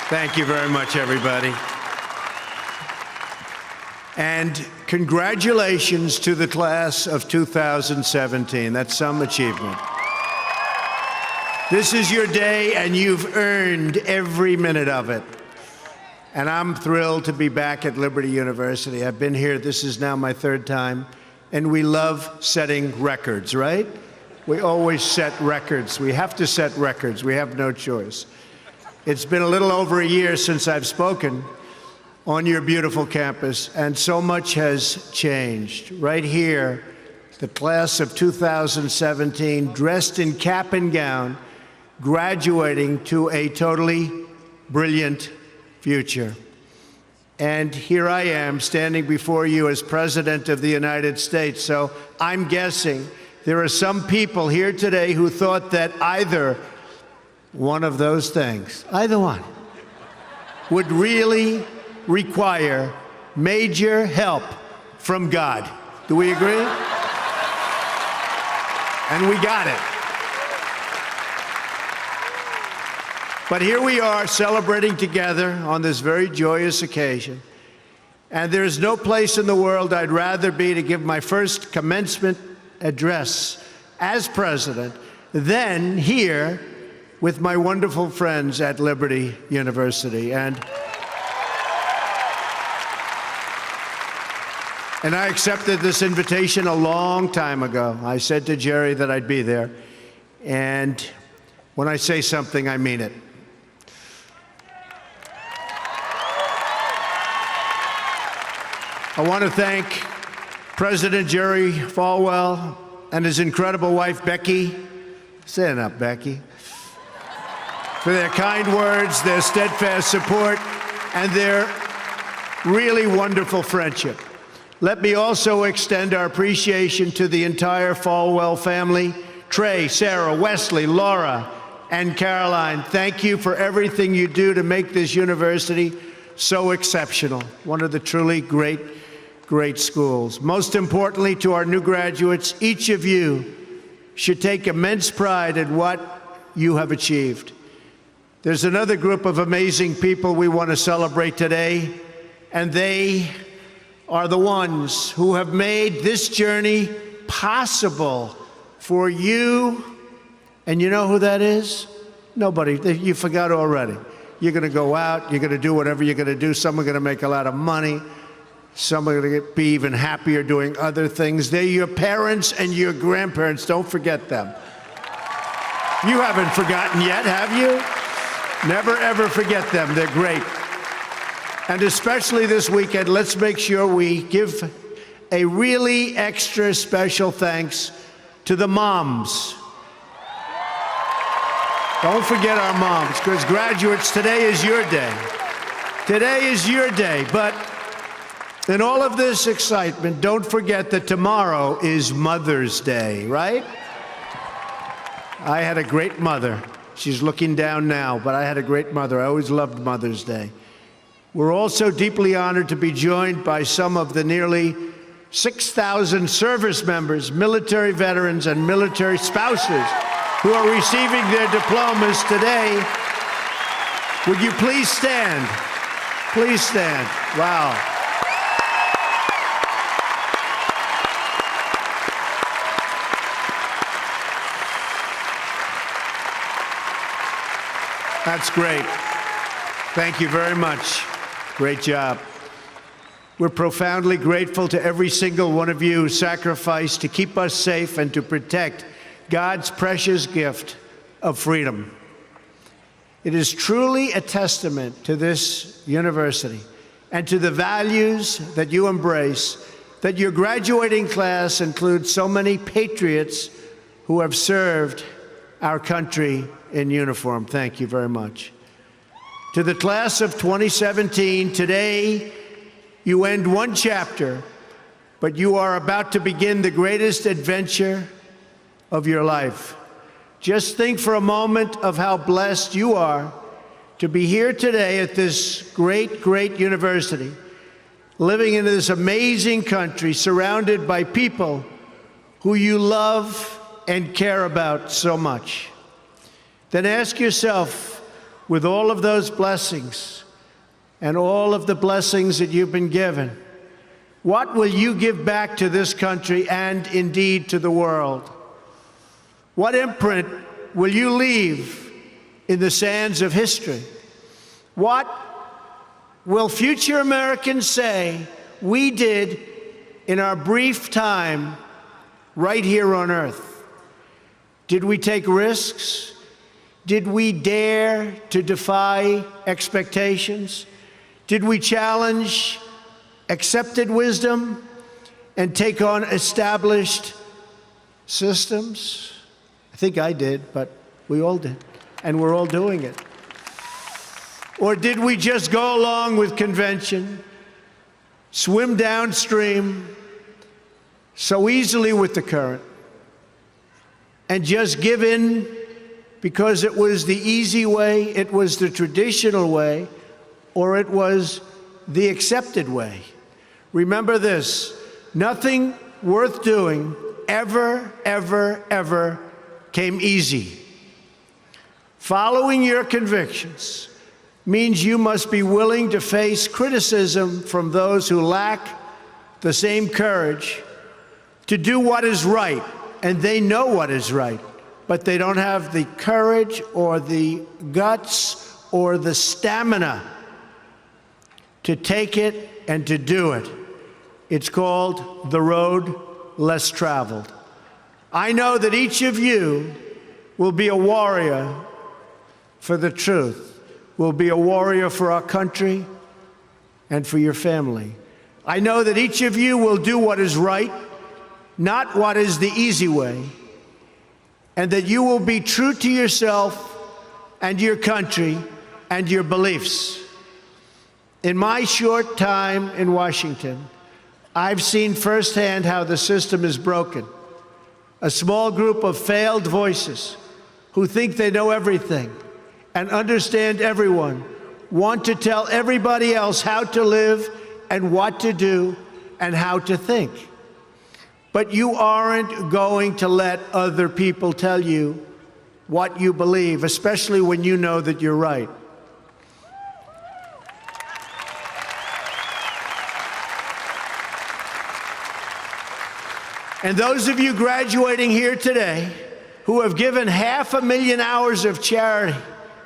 Thank you very much, everybody. And congratulations to the class of 2017. That's some achievement. This is your day, and you've earned every minute of it. And I'm thrilled to be back at Liberty University. I've been here, this is now my third time, and we love setting records, right? We always set records. We have to set records. We have no choice. It's been a little over a year since I've spoken on your beautiful campus, and so much has changed. Right here, the class of 2017, dressed in cap and gown, graduating to a totally brilliant future. And here I am standing before you as President of the United States. So I'm guessing there are some people here today who thought that either one of those things, either one, would really require major help from God. Do we agree? And we got it. But here we are celebrating together on this very joyous occasion. And there's no place in the world I'd rather be to give my first commencement address as president than here with my wonderful friends at Liberty University. And I accepted this invitation a long time ago. I said to Jerry that I'd be there. And when I say something, I mean it. I want to thank President Jerry Falwell and his incredible wife, Becky. Stand up, Becky. For their kind words, their steadfast support, and their really wonderful friendship. Let me also extend our appreciation to the entire Falwell family, Trey, Sarah, Wesley, Laura, and Caroline. Thank you for everything you do to make this university so exceptional. One of the truly great schools. Most importantly, to our new graduates, each of you should take immense pride in what you have achieved. There's another group of amazing people we want to celebrate today, and they are the ones who have made this journey possible for you. And you know who that is? Nobody. You forgot already. You're going to go out. You're going to do whatever you're going to do. Some are going to make a lot of money. Some are going to be even happier doing other things. They're your parents and your grandparents. Don't forget them. You haven't forgotten yet, have you? Never, ever forget them. They're great. And especially this weekend, let's make sure we give a really extra special thanks to the moms. Don't forget our moms, because graduates, today is your day. Today is your day. But in all of this excitement, don't forget that tomorrow is Mother's Day, right? I had a great mother. She's looking down now, but I had a great mother. I always loved Mother's Day. We're also deeply honored to be joined by some of the nearly 6,000 service members, military veterans, and military spouses who are receiving their diplomas today. Would you please stand? Please stand. Wow. That's great. Thank you very much. Great job. We're profoundly grateful to every single one of you who sacrificed to keep us safe and to protect God's precious gift of freedom. It is truly a testament to this university and to the values that you embrace that your graduating class includes so many patriots who have served our country in uniform. Thank you very much. To the class of 2017, today you end one chapter, but you are about to begin the greatest adventure of your life. Just think for a moment of how blessed you are to be here today at this great, great university, living in this amazing country, surrounded by people who you love and care about so much. Then ask yourself, with all of those blessings and all of the blessings that you've been given, what will you give back to this country and indeed to the world? What imprint will you leave in the sands of history? What will future Americans say we did in our brief time right here on earth? Did we take risks? Did we dare to defy expectations? Did we challenge accepted wisdom and take on established systems? I think I did, but we all did, and we're all doing it. Or did we just go along with convention, swim downstream so easily with the current, and just give in because it was the easy way, it was the traditional way, or it was the accepted way? Remember this: nothing worth doing ever, ever, ever came easy. Following your convictions means you must be willing to face criticism from those who lack the same courage to do what is right, and they know what is right, but they don't have the courage or the guts or the stamina to take it and to do it. It's called the road less traveled. I know that each of you will be a warrior for the truth, will be a warrior for our country and for your family. I know that each of you will do what is right, not what is the easy way, and that you will be true to yourself and your country and your beliefs. In my short time in Washington, I've seen firsthand how the system is broken. A small group of failed voices who think they know everything and understand everyone want to tell everybody else how to live and what to do and how to think. But you aren't going to let other people tell you what you believe, especially when you know that you're right. And those of you graduating here today who have given 500,000 hours of charity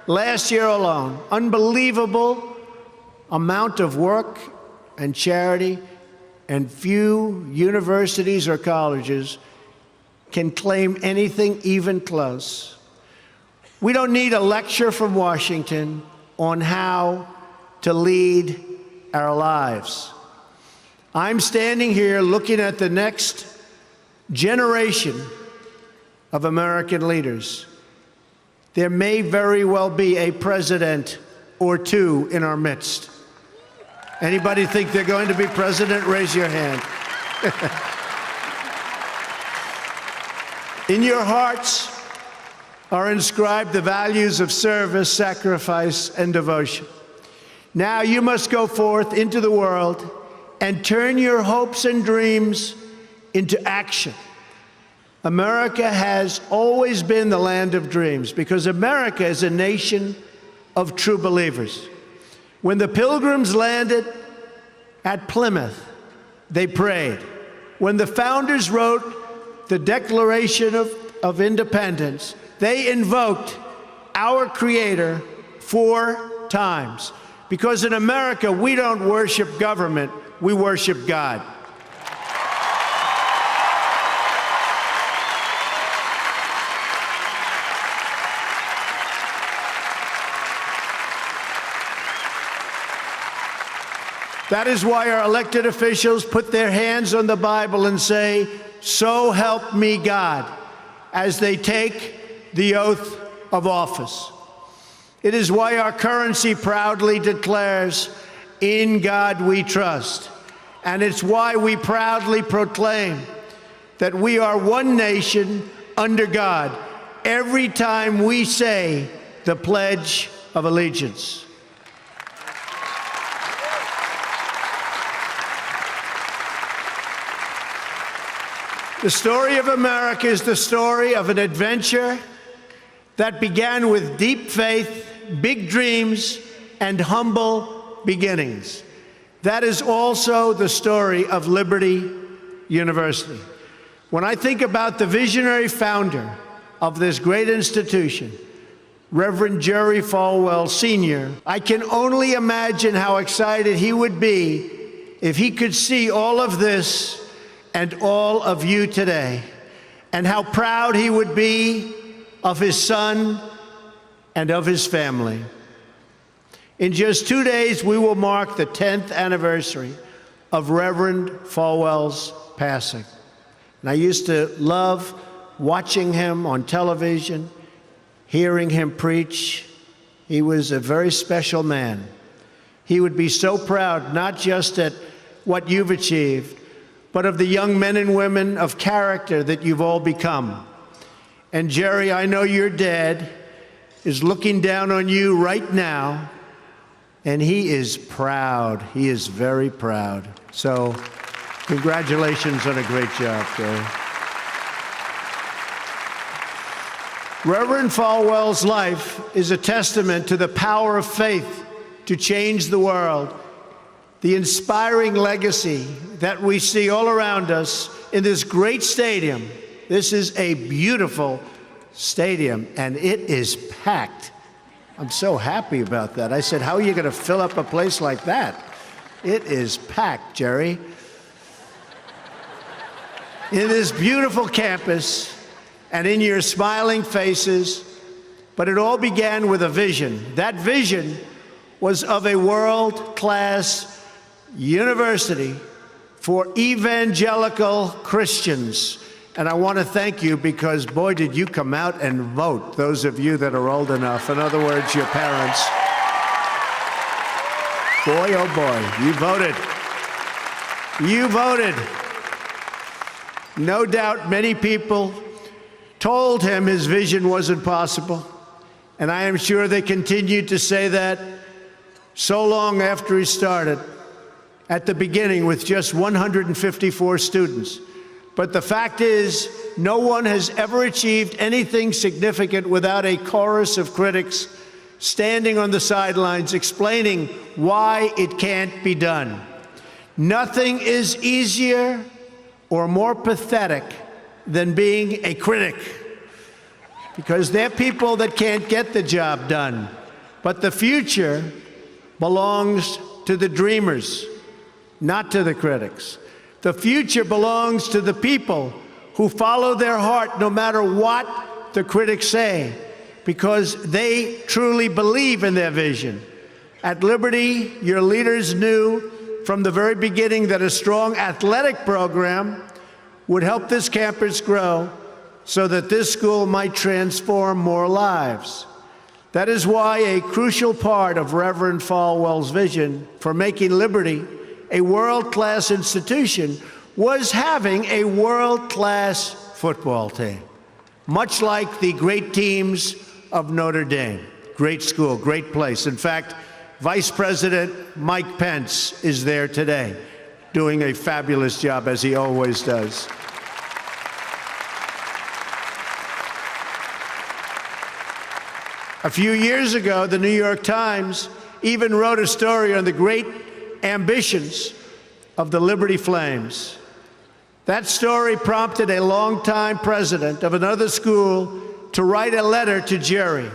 last year alone, unbelievable amount of work and charity, and few universities or colleges can claim anything even close. We don't need a lecture from Washington on how to lead our lives. I'm standing here looking at the next generation of American leaders. There may very well be a president or two in our midst. Anybody think they're going to be president? Raise your hand. In your hearts are inscribed the values of service, sacrifice, and devotion. Now you must go forth into the world and turn your hopes and dreams into action. America has always been the land of dreams because America is a nation of true believers. When the Pilgrims landed at Plymouth, they prayed. When the founders wrote the Declaration of Independence, they invoked our Creator 4 times. Because in America, we don't worship government, we worship God. That is why our elected officials put their hands on the Bible and say, "So help me God," as they take the oath of office. It is why our currency proudly declares, "In God we trust." And it's why we proudly proclaim that we are one nation under God every time we say the Pledge of Allegiance. The story of America is the story of an adventure that began with deep faith big dreams and humble beginnings. That is also the story of Liberty University. When I think about the visionary founder of this great institution, Reverend Jerry Falwell Sr., I can only imagine how excited he would be if he could see all of this and all of you today, and how proud he would be of his son and of his family. In just 2 days, we will mark the 10th anniversary of Reverend Falwell's passing. And I used to love watching him on television, hearing him preach. He was a very special man. He would be so proud, not just at what you've achieved, but of the young men and women of character that you've all become. And Jerry, I know your dad is looking down on you right now, and he is proud. He is very proud. So congratulations on a great job, Jerry. Reverend Falwell's life is a testament to the power of faith to change the world. The inspiring legacy that we see all around us in this great stadium. This is a beautiful stadium, and it is packed. I'm so happy about that. I said, how are you going to fill up a place like that? It is packed, Jerry. In this beautiful campus and in your smiling faces, but it all began with a vision. That vision was of a world-class university for evangelical Christians. And I want to thank you because, boy, did you come out and vote, those of you that are old enough. In other words, your parents. Boy, oh boy, you voted. You voted. No doubt many people told him his vision wasn't possible. And I am sure they continued to say that so long after he started. At the beginning with just 154 students. But the fact is, no one has ever achieved anything significant without a chorus of critics standing on the sidelines explaining why it can't be done. Nothing is easier or more pathetic than being a critic, because they're people that can't get the job done. But the future belongs to the dreamers, not to the critics. The future belongs to the people who follow their heart no matter what the critics say, because they truly believe in their vision. At Liberty, your leaders knew from the very beginning that a strong athletic program would help this campus grow so that this school might transform more lives. That is why a crucial part of Reverend Falwell's vision for making Liberty a world-class institution was having a world-class football team, much like the great teams of Notre Dame. Great school, great place. In fact, Vice President Mike Pence is there today, doing a fabulous job, as he always does. A few years ago, the New York Times even wrote a story on the great ambitions of the Liberty Flames. That story prompted a longtime president of another school to write a letter to Jerry.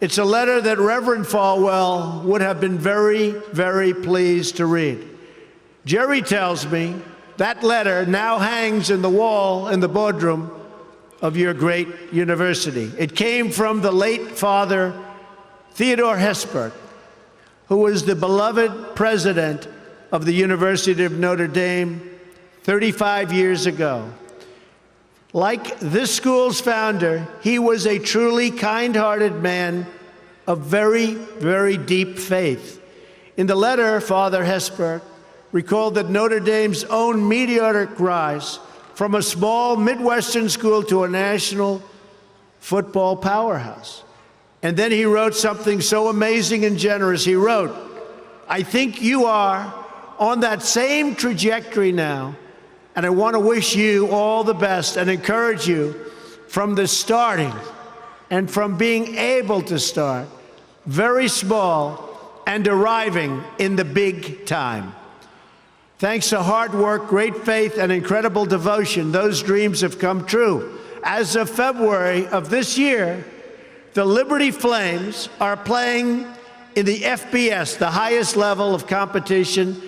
It's a letter that Reverend Falwell would have been very, very pleased to read. Jerry tells me that letter now hangs in the wall in the boardroom of your great university. It came from the late Father Theodore Hesburgh, who was the beloved president of the University of Notre Dame 35 years ago. Like this school's founder, he was a truly kind-hearted man of very, very deep faith. In the letter, Father Hesburgh recalled that Notre Dame's own meteoric rise from a small Midwestern school to a national football powerhouse. And then he wrote something so amazing and generous. He wrote, "I think you are on that same trajectory now, and I want to wish you all the best and encourage you from the starting and from being able to start. very small, and arriving in the big time. Thanks to hard work, great faith, and incredible devotion, those dreams have come true. As of February of this year, the Liberty Flames are playing in the FBS, the highest level of competition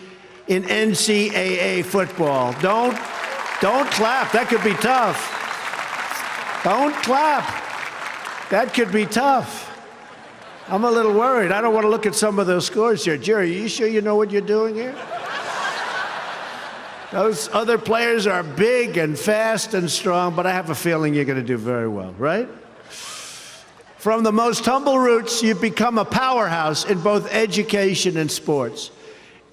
in NCAA football. Don't clap. That could be tough. Don't clap. That could be tough. I'm a little worried. I don't want to look at some of those scores here. Jerry, are you sure you know what you're doing here? Those other players are big and fast and strong, but I have a feeling you're going to do very well, right? From the most humble roots, you've become a powerhouse in both education and sports.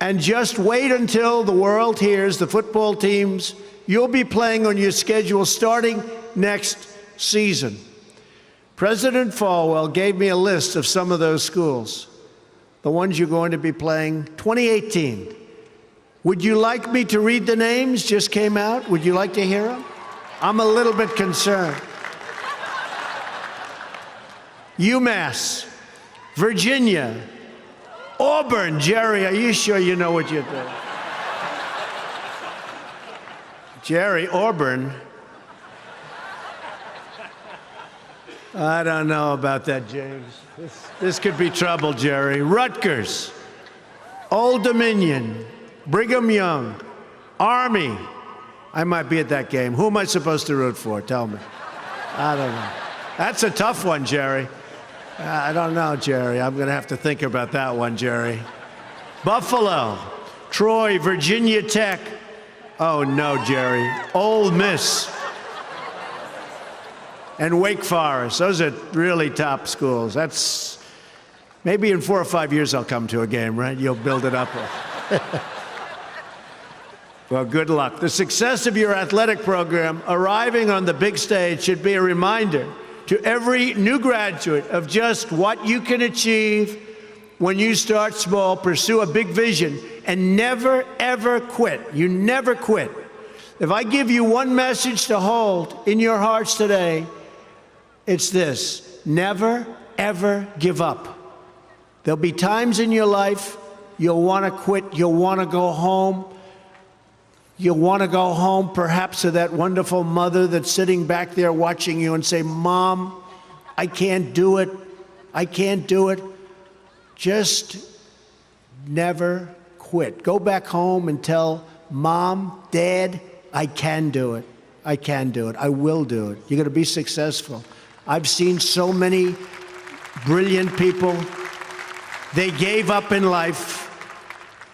And just wait until the world hears the football teams you'll be playing on your schedule starting next season. President Falwell gave me a list of some of those schools, the ones you're going to be playing 2018. Would you like me to read the names? Just came out. Would you like to hear them? I'm a little bit concerned. UMass, Virginia, Auburn. Jerry, are you sure you know what you're doing? Jerry, Auburn. I don't know about that, James. This could be trouble, Jerry. Rutgers, Old Dominion, Brigham Young, Army. I might be at that game. Who am I supposed to root for? Tell me. I don't know. That's a tough one, Jerry. I don't know, Jerry. I'm going to have to think about that one, Jerry. Buffalo, Troy, Virginia Tech. Oh, no, Jerry. Ole Miss. And Wake Forest. Those are really top schools. That's maybe in 4 or 5 years I'll come to a game, right? You'll build it up. Well, good luck. The success of your athletic program arriving on the big stage should be a reminder to every new graduate of just what you can achieve when you start small, pursue a big vision, and never, ever quit. You never quit. If I give you one message to hold in your hearts today, it's this: never, ever give up. There'll be times in your life you'll want to quit, you'll want to go home. You'll want to go home perhaps to that wonderful mother that's sitting back there watching you and say, Mom, I can't do it. I can't do it. Just never quit. Go back home and tell Mom, Dad, I can do it. I can do it. I will do it. You're going to be successful. I've seen so many brilliant people. They gave up in life.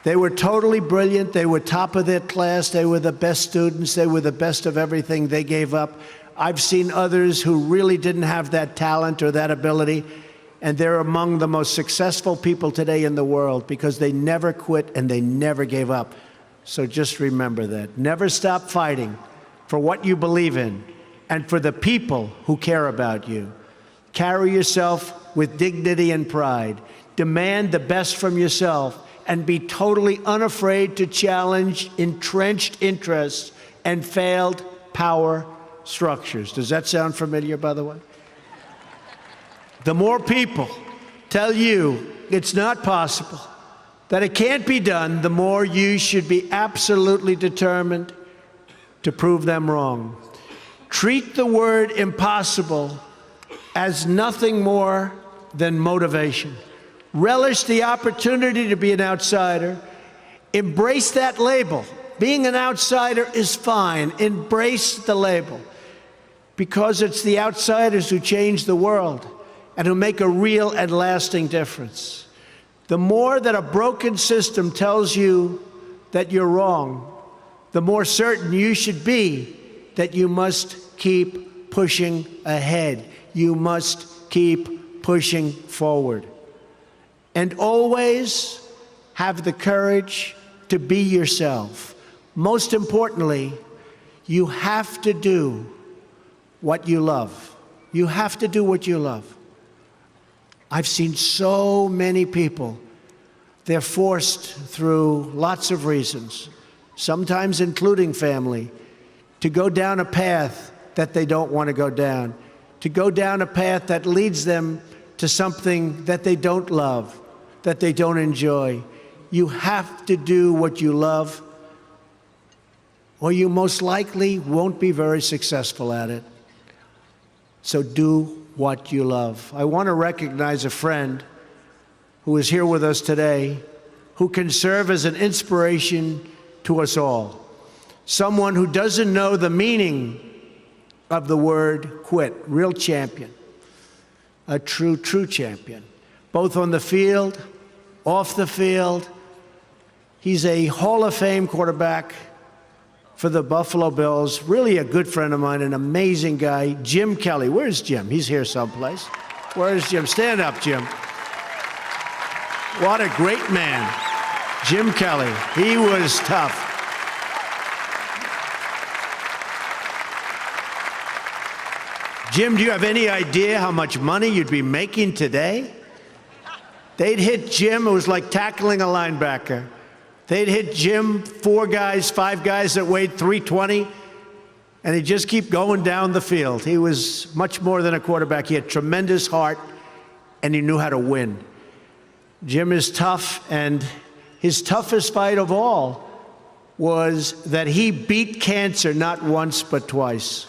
They were totally brilliant. They were top of their class. They were the best students. They were the best of everything. They gave up. I've seen others who really didn't have that talent or that ability, and they're among the most successful people today in the world because they never quit and they never gave up. So just remember that. Never stop fighting for what you believe in and for the people who care about you. Carry yourself with dignity and pride. Demand the best from yourself, and be totally unafraid to challenge entrenched interests and failed power structures. Does that sound familiar, by the way? The more people tell you it's not possible, that it can't be done, the more you should be absolutely determined to prove them wrong. Treat the word impossible as nothing more than motivation. Relish the opportunity to be an outsider. Embrace that label. Being an outsider is fine. Embrace the label, because it's the outsiders who change the world and who make a real and lasting difference. The more that a broken system tells you that you're wrong, the more certain you should be that you must keep pushing ahead. You must keep pushing forward. And always have the courage to be yourself. Most importantly, you have to do what you love. You have to do what you love. I've seen so many people, they're forced through lots of reasons, sometimes including family, to go down a path that they don't want to go down, to go down a path that leads them to to something that they don't love, that they don't enjoy. You have to do what you love, or you most likely won't be very successful at it. So do what you love. I want to recognize a friend who is here with us today, who can serve as an inspiration to us all. Someone who doesn't know the meaning of the word quit. Real champion. A true champion. Both on the field, off the field. He's a Hall of Fame quarterback for the Buffalo Bills. Really a good friend of mine, an amazing guy. Jim Kelly. Where's Jim? He's here someplace. Where's Jim? Stand up, Jim. What a great man. Jim Kelly. He was tough. Jim, do you have any idea how much money you'd be making today? They'd hit Jim, it was like tackling a linebacker. They'd hit Jim, 4 guys, 5 guys that weighed 320, and he'd just keep going down the field. He was much more than a quarterback. He had tremendous heart, and he knew how to win. Jim is tough, and his toughest fight of all was that he beat cancer not once but twice.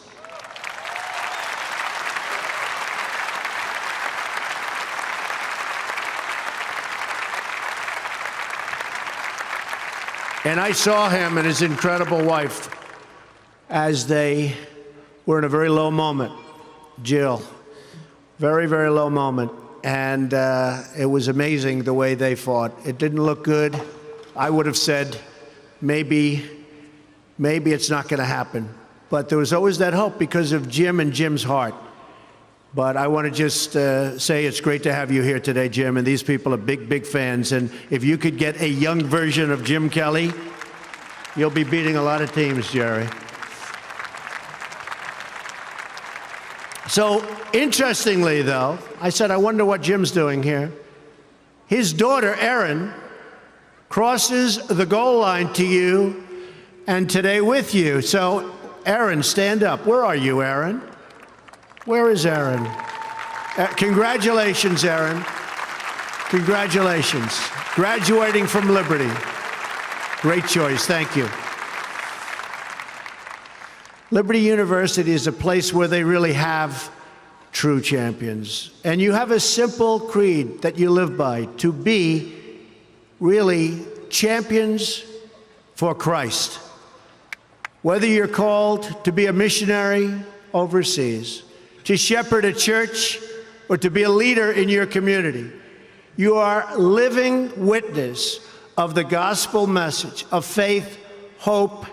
And I saw him and his incredible wife as they were in a very low moment. Jill, very, very low moment. And it was amazing the way they fought. It didn't look good. I would have said, maybe it's not going to happen. But there was always that hope because of Jim and Jim's heart. But I want to just say it's great to have you here today, Jim, and these people are big, big fans. And if you could get a young version of Jim Kelly, you'll be beating a lot of teams, Jerry. So, interestingly, though, I said, I wonder what Jim's doing here. His daughter, Erin, crosses the goal line to you and today with you. So, Erin, stand up. Where are you, Erin? Where is Erin? Congratulations, Erin. Congratulations. Graduating from Liberty. Great choice. Thank you. Liberty University is a place where they really have true champions. And you have a simple creed that you live by, to be really champions for Christ. Whether you're called to be a missionary overseas, to shepherd a church, or to be a leader in your community, you are living witness of the gospel message of faith, hope,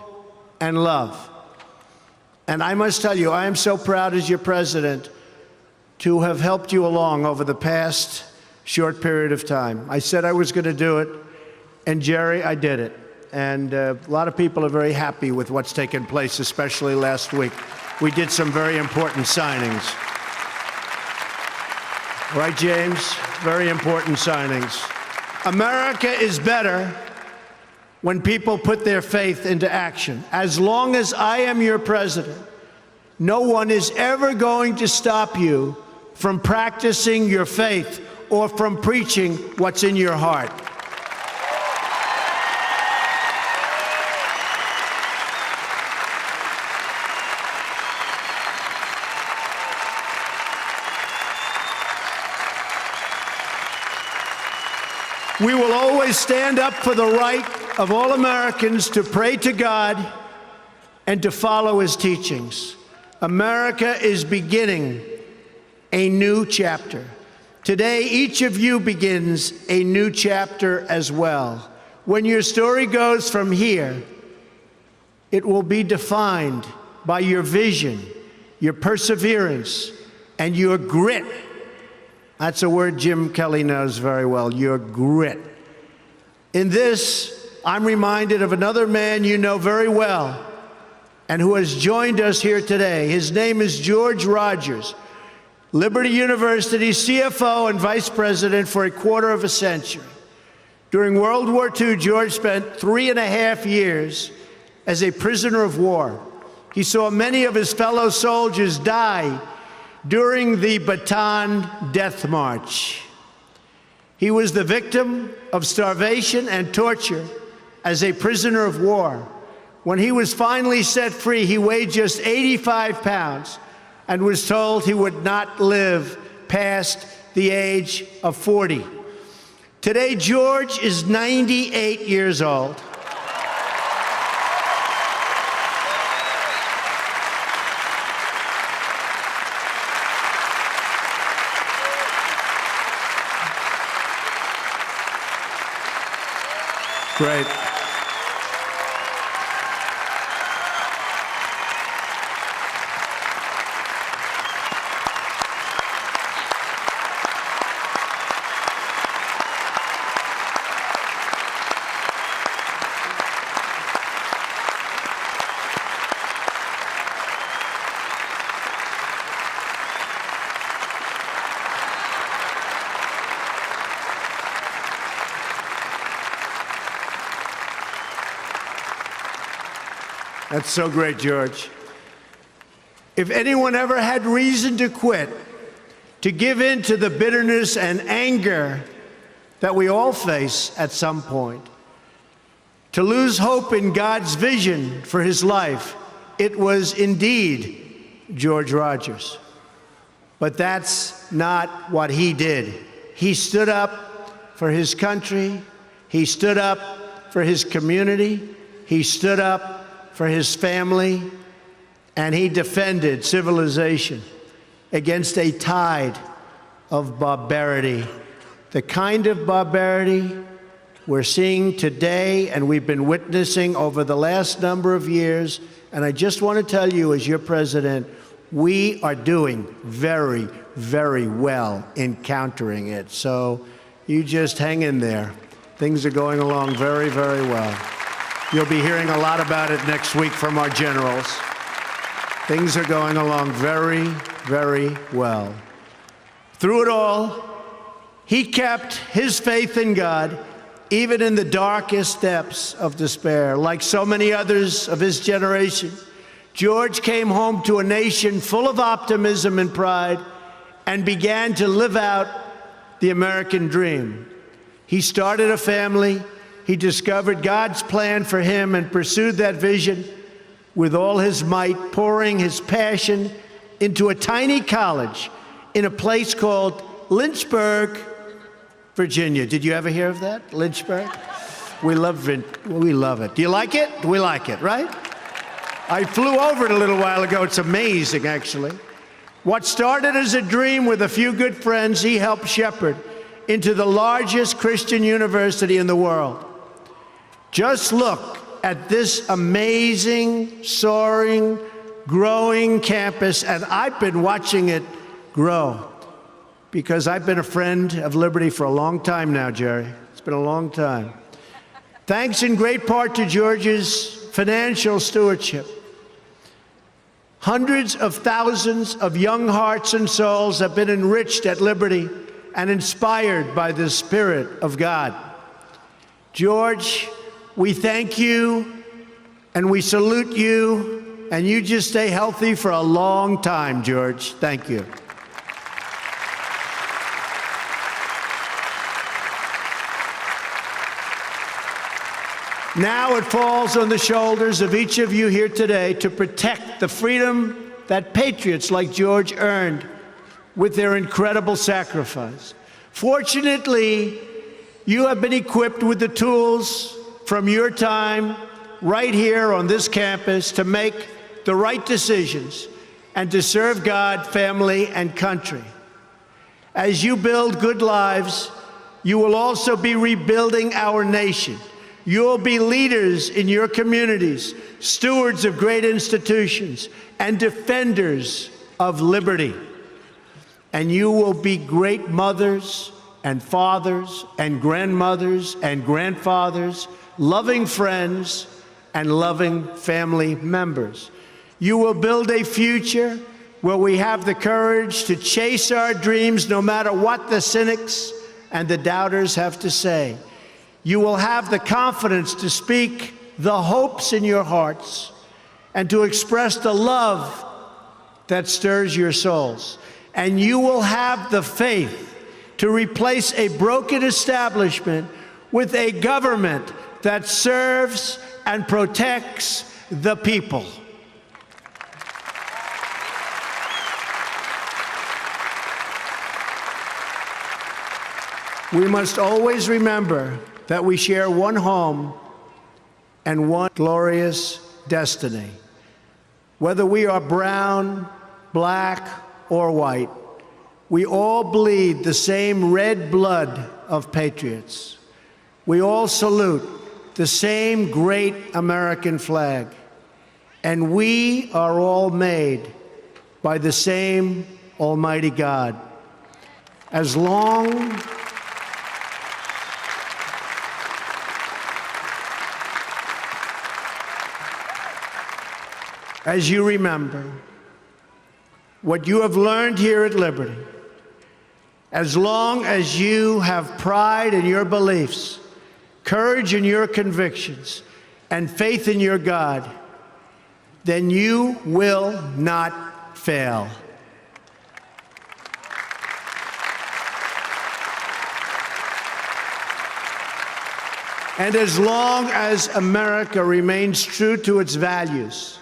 and love. And I must tell you, I am so proud as your president to have helped you along over the past short period of time. I said I was going to do it, and Jerry, I did it. And a lot of people are very happy with what's taken place, especially last week. We did some very important signings. Right, James? Very important signings. America is better when people put their faith into action. As long as I am your president, no one is ever going to stop you from practicing your faith or from preaching what's in your heart. We will always stand up for the right of all Americans to pray to God and to follow his teachings. America is beginning a new chapter. Today, each of you begins a new chapter as well. When your story goes from here, it will be defined by your vision, your perseverance, and your grit. That's a word Jim Kelly knows very well, your grit. In this, I'm reminded of another man you know very well and who has joined us here today. His name is George Rogers, Liberty University CFO and Vice President for a quarter of a century. During World War II, George spent 3.5 years as a prisoner of war. He saw many of his fellow soldiers die during the Bataan Death March. He was the victim of starvation and torture as a prisoner of war. When he was finally set free, he weighed just 85 pounds and was told he would not live past the age of 40. Today, George is 98 years old. Great. That's so great, George. If anyone ever had reason to quit, to give in to the bitterness and anger that we all face at some point, to lose hope in God's vision for his life, it was indeed George Rogers. But that's not what he did. He stood up for his country. He stood up for his community. He stood up for his family, and he defended civilization against a tide of barbarity, the kind of barbarity we're seeing today and we've been witnessing over the last number of years. And I just want to tell you, as your president, we are doing very, very well in countering it. So you just hang in there. Things are going along very, very well. You'll be hearing a lot about it next week from our generals. Things are going along very, very well. Through it all, he kept his faith in God, even in the darkest depths of despair. Like so many others of his generation, George came home to a nation full of optimism and pride and began to live out the American dream. He started a family. He discovered God's plan for him and pursued that vision with all his might, pouring his passion into a tiny college in a place called Lynchburg, Virginia. Did you ever hear of that? Lynchburg? We love it. Do you like it? We like it, right? I flew over it a little while ago. It's amazing, actually. What started as a dream with a few good friends, he helped shepherd into the largest Christian university in the world. Just look at this amazing, soaring, growing campus, and I've been watching it grow because I've been a friend of Liberty for a long time now, Jerry. It's been a long time. Thanks in great part to George's financial stewardship. Hundreds of thousands of young hearts and souls have been enriched at Liberty and inspired by the Spirit of God. George, we thank you and we salute you, and you just stay healthy for a long time, George. Thank you. Now it falls on the shoulders of each of you here today to protect the freedom that patriots like George earned with their incredible sacrifice. Fortunately, you have been equipped with the tools from your time right here on this campus to make the right decisions and to serve God, family, and country. As you build good lives, you will also be rebuilding our nation. You'll be leaders in your communities, stewards of great institutions, and defenders of liberty. And you will be great mothers and fathers and grandmothers and grandfathers, loving friends and loving family members. You will build a future where we have the courage to chase our dreams no matter what the cynics and the doubters have to say. You will have the confidence to speak the hopes in your hearts and to express the love that stirs your souls. and you will have the faith to replace a broken establishment with a government that serves and protects the people. We must always remember that we share one home and one glorious destiny. Whether we are brown, black, or white, we all bleed the same red blood of patriots. We all salute the same great American flag, and we are all made by the same Almighty God. As long as you remember what you have learned here at Liberty, as long as you have pride in your beliefs, courage in your convictions, and faith in your God, then you will not fail. And as long as America remains true to its values,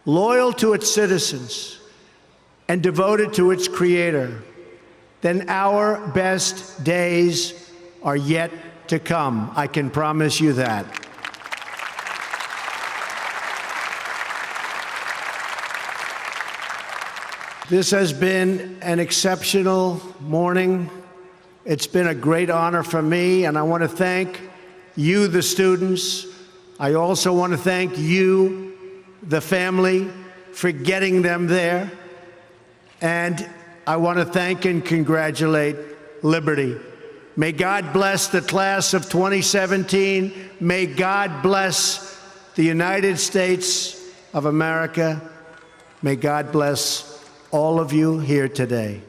loyal to its citizens, and devoted to its Creator, then our best days are yet to come. I can promise you that. This has been an exceptional morning. It's been a great honor for me, and I want to thank you, the students. I also want to thank you, the family, for getting them there. And I want to thank and congratulate Liberty. May God bless the class of 2017. May God bless the United States of America. May God bless all of you here today.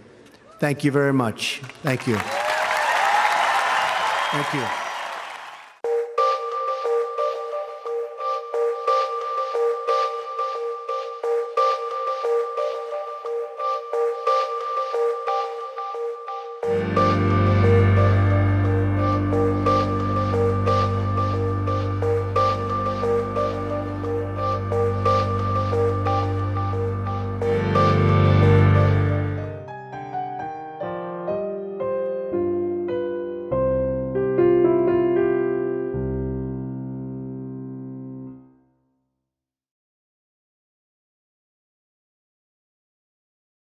Thank you very much. Thank you. Thank you.